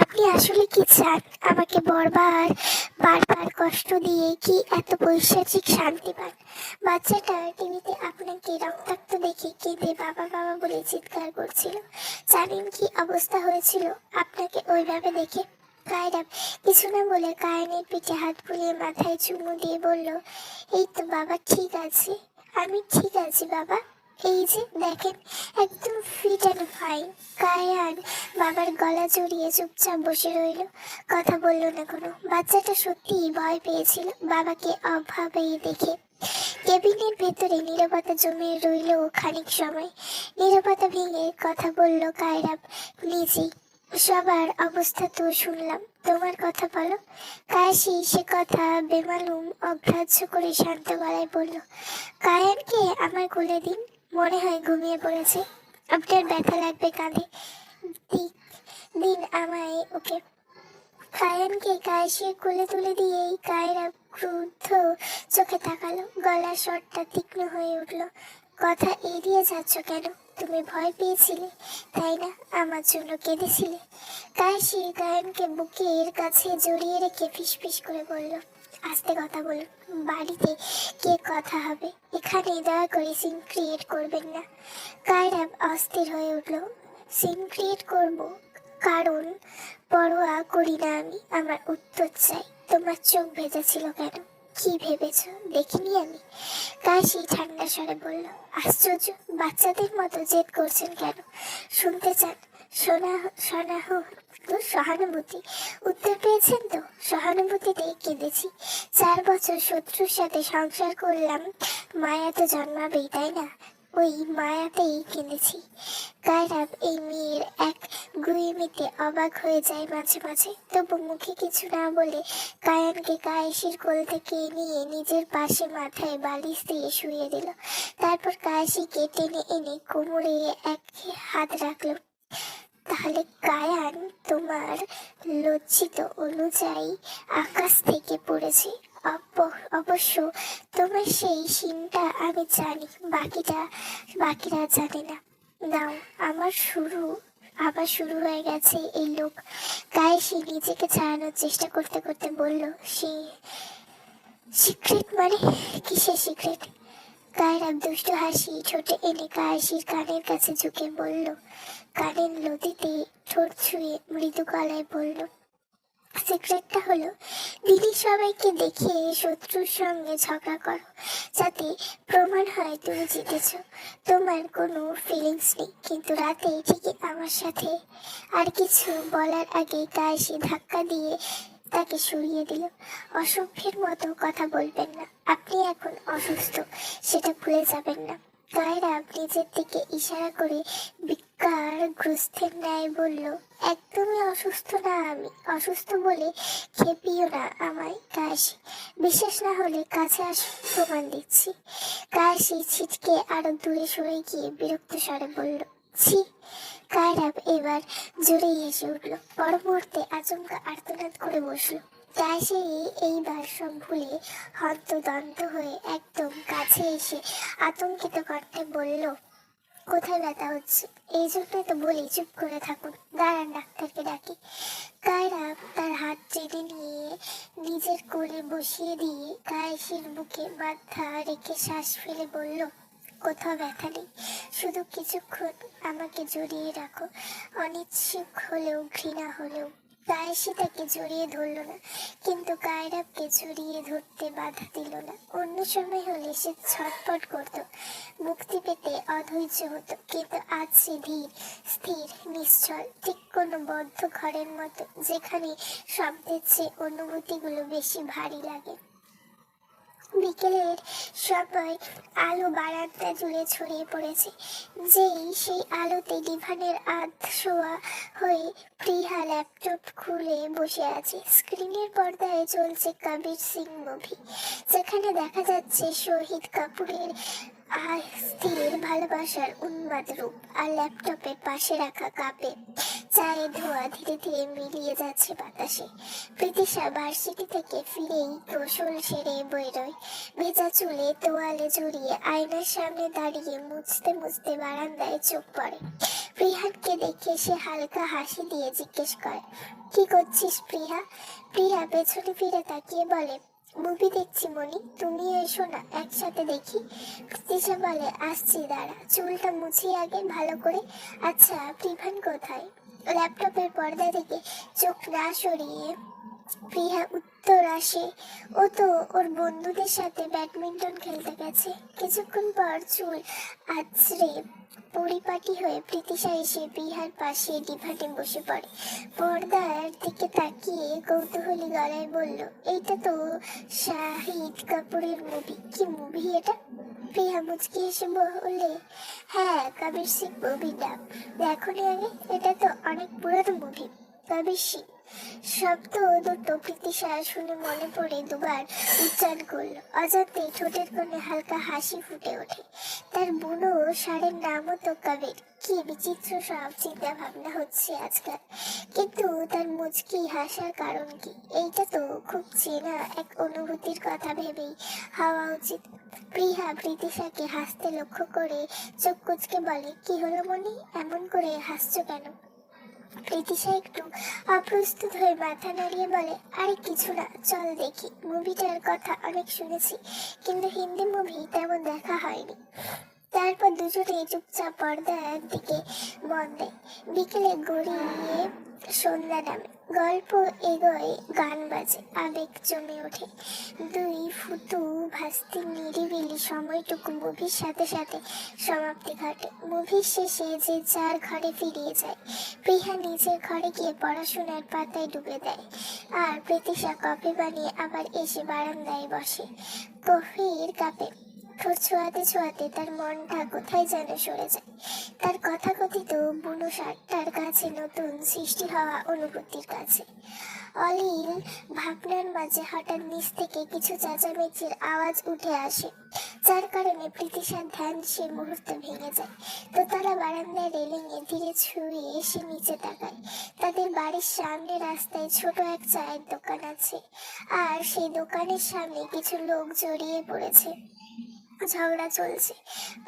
আপনি আসলে কি চান? আমাকে বারবার কষ্ট দিয়ে কি এত পৈশাচিক শান্তি পান? বাচ্চাটা টিভিতে আপনাকে রক্তাক্ত দেখে কেঁদে বাবা বাবা বলে চিৎকার করছিল। জানেন কি অবস্থা হয়েছিল আপনাকে ওইভাবে দেখে? কায়রা কিছু না বলে কায়নের পিঠে হাত বুলিয়ে মাথায় চুমু দিয়ে বলল, এই তো বাবা ঠিক আছে, আমি ঠিক আছি বাবা। এই যে দেখেন, একদম ফিট অ্যান্ড ফাইন। কায়ান বাবার গলা জড়িয়ে চুপচাপ বসে রইল, কথা বলল না কোনো। বাচ্চাটা সত্যিই ভয় পেয়েছিল বাবাকে অভাবেই দেখে। কেবিনের ভেতরে নীরবতা জমে রইল খানিক সময়। নীরবতা ভেঙে কথা বলল কায়রা নিজেই, সবার অবস্থা তো শুনলাম, তোমার কথা বলো। কায়েসি সে কথা বেমালুম অগ্রাহ্য করে শান্ত গলায় বলল, কায়ানকে আমার কোলে দিন, মনে হয় ঘুমিয়ে পড়েছে। আপনার ব্যথা লাগবে কাঁধে, দিন আমায় ওকে। কায়ানকে কায়েসির কোলে তুলে দিয়েই কায়রা ক্রুদ্ধ চোখে তাকালো। গলার স্বরটা তীক্ষ্ণ হয়ে উঠল, কথা এড়িয়ে যাচ্ছ কেন? তুমি ভয় পেয়েছিলে তাই না? আমার জন্য কেঁদেছিলে? কায়েসি কায়ানকে বুকের কাছে জড়িয়ে রেখে ফিসফিস করে বলল, আস্তে কথা বলুন, বাড়িতে কে কথা হবে, এখানে দয়া করে সিন ক্রিয়েট করবেন না। কায়রা অস্থির হয়ে উঠল, সিন ক্রিয়েট করবো? কারণ পরোয়া করি না আমি, আমার উত্তর চাই। তোমার চোখ ভেজা ছিল কেন? কি ভেবেছ দেখিনি আমি? কাশি ঠান্ডা স্বরে বলল, আশ্চর্য, বাচ্চাদের মতো জেদ করছেন কেন? শুনতে চান? সহানুভূতি উত্তর পেয়েছেন তো? সহানুভূতিতে কেঁদেছি। 4 বছর শত্রুর সাথে সংসার করলাম, মায়া তো জন্মাবেই তাই না? ওই মায়াতেই কেঁদেছি। কায়রা এই মেয়ের এক গুইমিতে অবাক হয়ে যায় মাঝে মাঝে, তবু মুখে কিছু না বলে কায়ানকে কায়েসির কোল থেকে নিয়ে নিজের পাশে মাথায় বালিশ দিয়ে শুইয়ে দিল। তারপর কায়েসিকে টেনে এনে কোমরে এক হাত রাখলো। তাহলে কায়ান তোমার লজ্জিত অনুযায়ী আকাশ থেকে পড়েছে। অবশ্য তোমার সেই সিনটা আমি জানি, বাকিরা জানে না। নাও, আবার শুরু হয়ে গেছে এই লোক। কায়েসি নিজেকে ছাড়ানোর চেষ্টা করতে করতে বলল, সে সিক্রেট মানে? কিসের সিক্রেট? কায়রা দুষ্টু হাসি ঠোঁটে এনে কায়েসির কানের কাছে ঝুঁকে বলল, কানের লতিতে ঠোঁট ছুঁয়ে মৃদু গলায় বলল, সিক্রেটটা হলো দিদি সবাইকে দেখিয়ে শত্রুর সঙ্গে ঝগড়া করো, যাতে প্রমাণ হয় তুমি জিতেছ। তোমার কোনো ফিলিংস নেই, কিন্তু রাতে ঠিকই আমার সাথে। আর কিছু বলার আগে কায়েসি ধাক্কা দিয়ে তাকে সরিয়ে দিল। অসভ্যের মতো কথা বলবেন না, আপনি এখন অসুস্থ, সেটা ভুলে যাবেন না। কায়রা নিজের দিকে ইশারা করে বিকারগ্রস্তের ন্যায় বলল, একদমই অসুস্থ না আমি। অসুস্থ বলে খেপিও না আমায় কাশি। বিশ্বাস না হলে কাছে আস, প্রমাণ দিচ্ছি। কাশি ছিটকে আরো দূরে সরে গিয়ে বিরক্ত স্বরে বলল, ছি। কায়রা এবার জোরেই হেসে উঠল। পর মুহূর্তে আচমকা আর্তনাদ করে বসলো। কাশি এইবার সব ভুলে হন্তদন্ত হয়ে একদম কাছে এসে আতঙ্কিত কণ্ঠে বলল, কোথায় ব্যথা হচ্ছে? এই জন্যই তো বলি চুপ করে থাকুন, দাঁড়ান ডাক্তারকে ডাকি। কায়রা তার হাত টেনে নিয়ে নিজের কোলে বসিয়ে দিয়ে কায়েসির বুকে মাথা রেখে শ্বাস ফেলে বলল, কোথাও ব্যথা নেই, শুধু কিছুক্ষণ আমাকে জড়িয়ে রাখো। অনিচ্ছুক হলেও ঘৃণা হলেও কায়েসি তাকে জড়িয়ে ধরল না, কিন্তু কায়রাবকে জড়িয়ে ধরতে বাধা দিল না। অন্য সময় হলে সে ছটফট করত, মুক্তি পেতে অধৈর্য হতো, কিন্তু আজ সে ধীর স্থির নিশ্চল, ঠিক কোনো বদ্ধ ঘরের মতো, যেখানে শব্দের চেয়ে অনুভূতিগুলো বেশি ভারী লাগে। বিকেলের সময় আলো বারান্দা জুড়ে ছড়িয়ে পড়েছে। যেই সেই আলোতে ডিভানের আধশোয়া হয়ে প্রিহা ল্যাপটপ খুলে বসে আছে। স্ক্রিনের পর্দায় চলছে কবির সিং মুভি, যেখানে দেখা যাচ্ছে শহীদ কাপুরের স্থির ভালোবাসার উন্মাদ রূপ। আর ল্যাপটপের পাশে রাখা কাপে চায়ের ধোঁয়া ধীরে ধীরে মিলিয়ে যাচ্ছে বাতাসে। প্রীতিশা ভার্সিটি থেকে ফিরেই গোসল সেরে বেরোয়। ভেজা চুলে তোয়ালে জড়িয়ে আয়নার সামনে দাঁড়িয়ে মুছতে মুছতে বারান্দায় চোখ পড়ে। প্রিহানকে দেখে সে হালকা হাসি দিয়ে জিজ্ঞেস করে, কি করছিস প্রিহা? প্রিয়া পেছনে ফিরে তাকিয়ে বলে, মুভি দেখছি মনি, তুমি এসো না একসাথে দেখি। প্রীতিশা বলে, আসছি দাঁড়া, চুলটা মুছিয়ে আগে ভালো করে। আচ্ছা প্রিভান কোথায়? ল্যাপটপের পর্দা থেকে চোখ না সরিয়ে প্রিয়া উত্তর আসে, ও তো ওর বন্ধুদের সাথে ব্যাডমিন্টন খেলতে গেছে। কিছুক্ষণ পর চুল আছড়ে পরিপাটি হয়ে প্রীতিশা এসে প্রিয়ার পাশে ডিভানে বসে পড়ে। পর্দার দিকে তাকিয়ে কৌতূহলী গলায় বলল, এইটা তো শাহিদ কাপুরের মুভি। কি মুভি এটা? প্রিয়া মুচকি এসে বললে, হ্যাঁ কবির সিং মুভিটা। দেখোনি আগে? এটা তো অনেক পুরানো মুভি। কবির সিং শব্দ দুটো প্রীতিশা শুনে মনে পড়ে দুবার উচ্চারণ করলো। অজান্তে ঠোঁটের কোণে হালকা হাসি ফুটে ওঠে। তার বুনো ষাঁড়ের নামও তো কবির। কি বিচিত্র সব চিন্তা ভাবনা হচ্ছে আজকাল। কিন্তু তার মুচকি হাসার কারণ কি? এইটা তো খুব চেনা এক অনুভূতির কথা ভেবেই হওয়া উচিত। প্রিহা প্রীতিশাকে হাসতে লক্ষ্য করে চোখ কুঁচকে বলে, কি হলো মনি, এমন করে হাসছো কেন? প্রীতিশা একটু অপ্রস্তুত হয়ে মাথা নাড়িয়ে বলে, আরে কিছু না, চল দেখি। মুভিটার কথা অনেক শুনেছি, কিন্তু হিন্দি মুভি তেমন দেখা হয়নি। তারপর দুজনে চুপচাপ পর্দার দিকে মন দেয়। বিকেলে গড়িয়ে সন্ধ্যা নামে, গল্প এগোয়, গান বাজে, আবেগ জমে ওঠে। দুই ফুটু ভাস্তি নিরিবিলি সময়টুকু মুভির সাথে সাথে সমাপ্তি ঘটে। মুভির শেষে যে যার ঘরে ফিরিয়ে যায়। প্রিহা নিজের ঘরে গিয়ে পড়াশোনার পাতায় ডুবে দেয়, আর প্রীতিশা কফি বানিয়ে আবার এসে বারান্দায় বসে। কফির কাপে ঠোঁট ছোঁয়াতে ছোঁয়াতে তার মনটা কোথায় যেন সরে যায়। তার কথাকথিত বুনো ষাঁড়টার কাছে নতুন সৃষ্টি হওয়া অনুভূতির কাছে। অলীল ভাবনার মাঝে হঠাৎ নিচ থেকে কিছু চেঁচামেচির আওয়াজ উঠে আসে, যার কারণে প্রীতিশার ধ্যান সে মুহূর্তে ভেঙে যায়। দোতলা বারান্দায় রেলিংয়ে ধীরে ছুঁড়ে এসে নিচে তাকায়। তাদের বাড়ির সামনে রাস্তায় ছোট এক চায়ের দোকান আছে, আর সেই দোকানের সামনে কিছু লোক জড়িয়ে পড়েছে। ঝগড়া চলছে,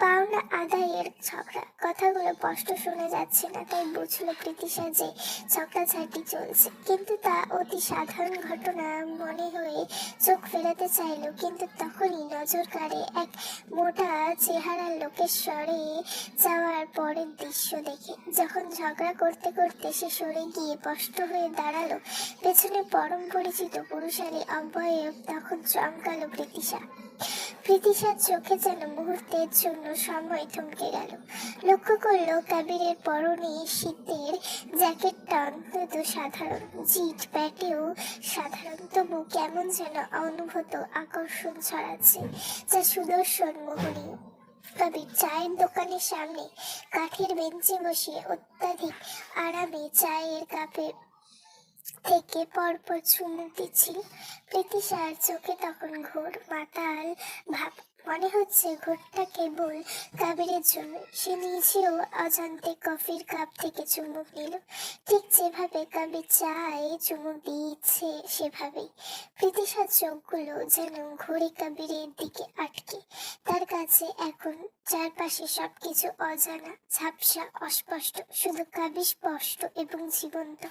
পাওনা আদায়ের ঝগড়া। কথাগুলো স্পষ্ট শোনা যাচ্ছে না, তাই বুঝলো প্রীতিশা যে ঝগড়াঝাটি চলছে। কিন্তু তা অতি সাধারণ ঘটনা মনে হয়ে চোখ ফেরাতে চাইলো, কিন্তু তখনই নজর কাড়ে এক মোটা চেহারার লোকের সরে যাওয়ার পরের দৃশ্য দেখে। যখন ঝগড়া করতে করতে সে সরে গিয়ে স্পষ্ট হয়ে দাঁড়ালো পেছনে পরম পরিচিত পুরুষালী অবয়ব, তখন চমকালো প্রীতিশা। প্রীতিশার চোখে যেন মুহূর্তের জন্য সময় থমকে গেল। লক্ষ্য করলো কবিরের পরনে শীতের জ্যাকেটটা অন্তত সাধারণ, জিট প্যাটেও সাধারণ, তবু কেমন যেন অনুভূত আকর্ষণ ছড়াচ্ছে, যা সুদর্শন মোহনীয়। কবির চায়ের দোকানের সামনে কাঠের বেঞ্চে বসে অত্যাধিক আরামে চায়ের কাপে থেকে পরপর চুমুক দিচ্ছিল। প্রীতিশার চোখে তখন ঘোর মাতাল ভাব। মনে হচ্ছে ঘোরটা কেবল কাবিরের জন্য। সে নিজেও অজান্তে কফির কাপ থেকে চুমুক নিল, ঠিক যেভাবে কাবির চায়ে চুমুক দিচ্ছে সেভাবেই। প্রীতিশার চোখগুলো যেন ঘড়ি কাবিরের দিকে আটকে। তার কাছে এখন চারপাশে সবকিছু অজানা, ঝাপসা, অস্পষ্ট, শুধু কাবির স্পষ্ট এবং জীবন্ত।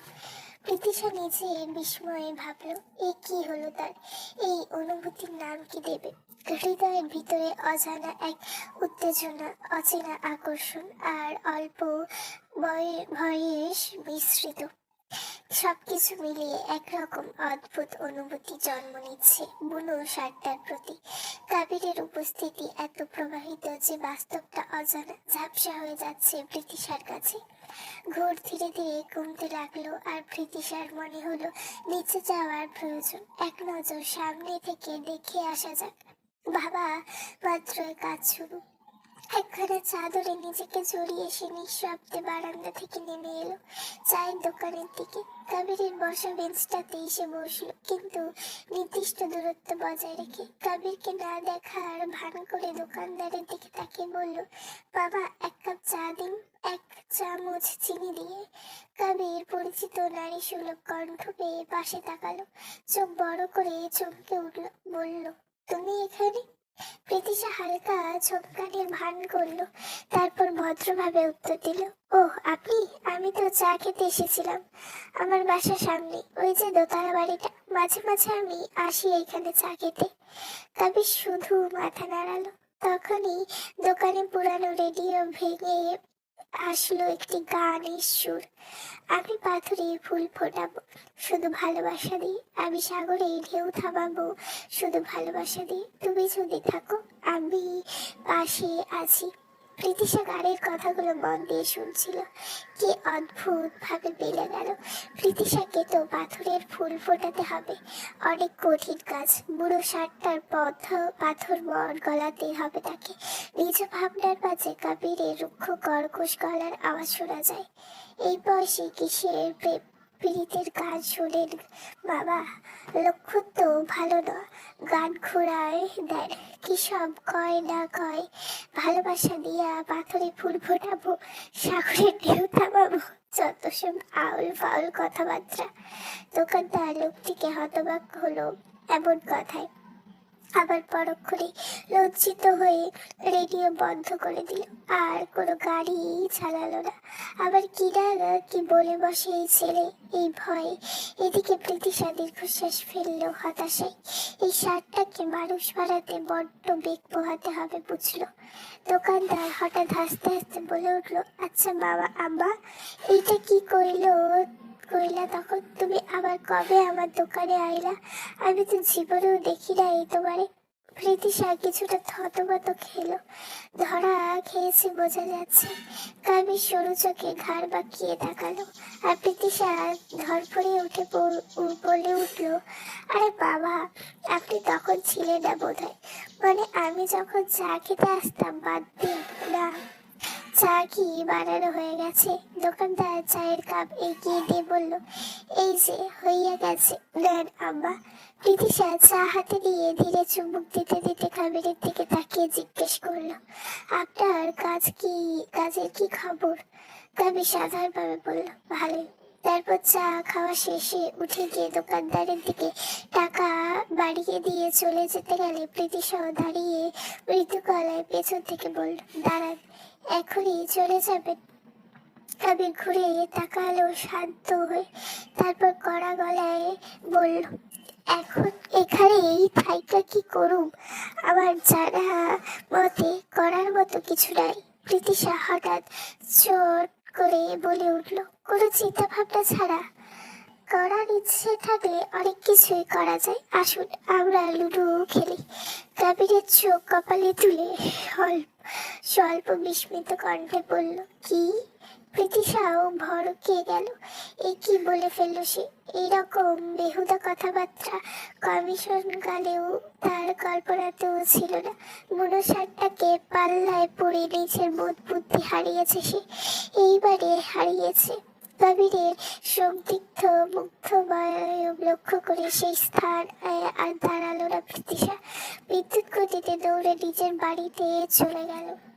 প্রীতিশা নিজে বিস্ময়ে ভাবল, এ কি হলো তার? এই অনুভূতির নাম কি দেবে? হৃদয়ের ভিতরে অজানা এক উত্তেজনা, অচেনা আকর্ষণ আর অল্প ভয়েস মিশ্রিত সবকিছু মিলিয়ে একরকম অদ্ভুত অনুভূতি জন্ম নিচ্ছে বুনো ষাটটার প্রতি। কাবিরের উপস্থিতি এত প্রবাহিত যে বাস্তবটা অজানা, ঝাপসা হয়ে যাচ্ছে প্রীতিশার কাছে। ঘোর ধীরে ধীরে কমতে লাগলো আর প্রীতিশার মনে হলো নিচে যাওয়ার প্রয়োজন। এক নজর সামনে থেকে দেখে আসা যাক। বাবা মাত্র কাজ শুরু। একখানা চাদরে নিজেকে জড়িয়ে সে নিঃশব্দে বারান্দা থেকে নেমে এলো চায়ের দোকানের দিকে। কাবিরের বসা বেঞ্চটাতেই সে বসলো, কিন্তু নির্দিষ্ট দূরত্ব বজায় রেখে। কাবিরকে না দেখার ভান করে দোকানদারের দিকে তাকিয়ে বলল, বাবা এক কাপ চা দিন, এক চামচ চিনি দিয়ে। কাবির পরিচিত নারী সুলভ কণ্ঠ পেয়ে পাশে তাকালো, চোখ বড় করে চমকে উঠল, বলল, তুমি এখানে? প্রীতিশা হালকা চমকানির ভান করলো, তারপর ভদ্রভাবে উত্তর দিল, ওহ আপনি? আমি তো চা খেতে এসেছিলাম। আমার বাসার সামনে, ওই যে দোতলা বাড়িটা। মাঝে মাঝে আমি আসি এখানে চা খেতে। কবির শুধু মাথা নাড়ালো। তখনই দোকানে পুরানো রেডিও ভেঙে আসলো একটি গানের সুর। আমি পাথরে ফুল ফোটাবো শুধু ভালোবাসা দিয়ে, আমি সাগরে ঢেউ থামাবো শুধু ভালোবাসা দিয়ে, তুমি যদি থাকো আমি পাশে আছি। প্রীতিশা গানের কথাগুলো মন দিয়ে শুনছিল। কি অদ্ভুত ভাবে বেলে গেল। প্রীতিশাকে তো পাথরের ফুল ফোটাতে হবে, অনেক কঠিন কাজ। বুড়ো ষাটটার পাথর মন গলাতে হবে তাকে। নিজ ভাবনার মাঝে কাবিরের রুক্ষ কর্কশ গলার আওয়াজ শোনা যায়। এই বয়সে কিসের প্রেম পীড়িতের গান শোনেন বাবা? লক্ষণ তো ভালো না, গান ঘোরায় দেন। কি সব কয় না কয়, ভালোবাসা দিয়া পাথরে ফুল ফোটাবো, সাগরের ঢেউ থামাবো, যত সব আউল ফাউল কথাবার্তা। দোকানদার লোকটিকে হতবাক হলো এমন কথায়, আবার পরক্ষণে লজ্জিত হয়ে রেডিও বন্ধ করে দিল, আর কোনো গাড়ি চালালো না। আবার কি বলে বসে এই ছেলে, এই ভয়ে। এদিকে প্রীতিশা দীর্ঘশ্বাস ফেললো হতাশায়। এই সারটাকে মানুষ বাড়াতে বড্ড বেগ পোহাতে হবে বুঝলো। দোকানদার হঠাৎ হাসতে হাসতে বলে উঠলো, আচ্ছা বাবা আম্মা, এইটা কি কইলা তখন? তুমি আবার কবে আমার দোকানে আইলা? আমি তো জীবনেও দেখি না এই তোমারে। প্রীতিশা কিছুটা থতমত খেলো, ধরা খেয়েছে বোঝা যাচ্ছে। কাবির সরু চোখে ঘাড় বাঁকিয়ে তাকালো, আর প্রীতিশা ধরফড়িয়ে উঠে বলে উঠলো, আরে বাবা, আপনি তখন ছিলেন না বোধহয়। মানে আমি যখন চা খেতে আসতাম বাদ দিন না। চা কি বানানো হয়ে গেছে? দোকানদার চায়ের কাপ এগিয়ে দিয়ে বলল, এই যে হইয়া গেছে, নেন আম্মা। প্রীতিশা চা হাতে নিয়ে ধীরে চুমুক দিতে দিতে কাবিরের দিকে তাকিয়ে জিজ্ঞেস করলো, আপনার কাজের কি খবর? কাবির সাধারণভাবে বলল, ভালোই। তারপর চা খাওয়া শেষে উঠে গিয়ে দোকানদারের দিকে টাকা বাড়িয়ে দিয়ে চলে যেতে গেলে প্রীতিশাও দাঁড়িয়ে মৃদু গলায় পেছন থেকে বলল, দাঁড়ান, এখনই চলে যাবেন? কবির ঘুরে তাকালো শান্ত হয়ে, তারপর কড়া গলায় বলল, এখন এখানেই থাইকা কি করুম? আমার জানা মতে করার মতো কিছু নাই। প্রীতিশা হঠাৎ চট করে বলে উঠল, কোনো চিন্তা ভাবনা ছাড়া? করার ইচ্ছে থাকলে অনেক কিছুই করা যায়, আসুন আমরা লুডো খেলি। কাবিরের চোখ কপালে তুলে স্বল্প বিস্মিত কণ্ঠে বলল, কি প্রীতিশাও ভড়কে গেল। এ কি বলে ফেললো সে? এইরকম বেহুদা কথাবার্তা কমিশনকালেও তার কল্পনাতেও ছিল না। মনসারটাকে পাল্লায় পড়ে নিজের বোধ বুদ্ধি হারিয়েছে সে, এইবারে হারিয়েছে। কবিরের সন্দিগ্ধ মুগ্ধ বায়ব লক্ষ্য করে সেই স্থান আর দাঁড়ালো না প্রীতিশা। বিদ্যুৎ গতিতে দৌড়ে নিজের বাড়িতে চলে গেল।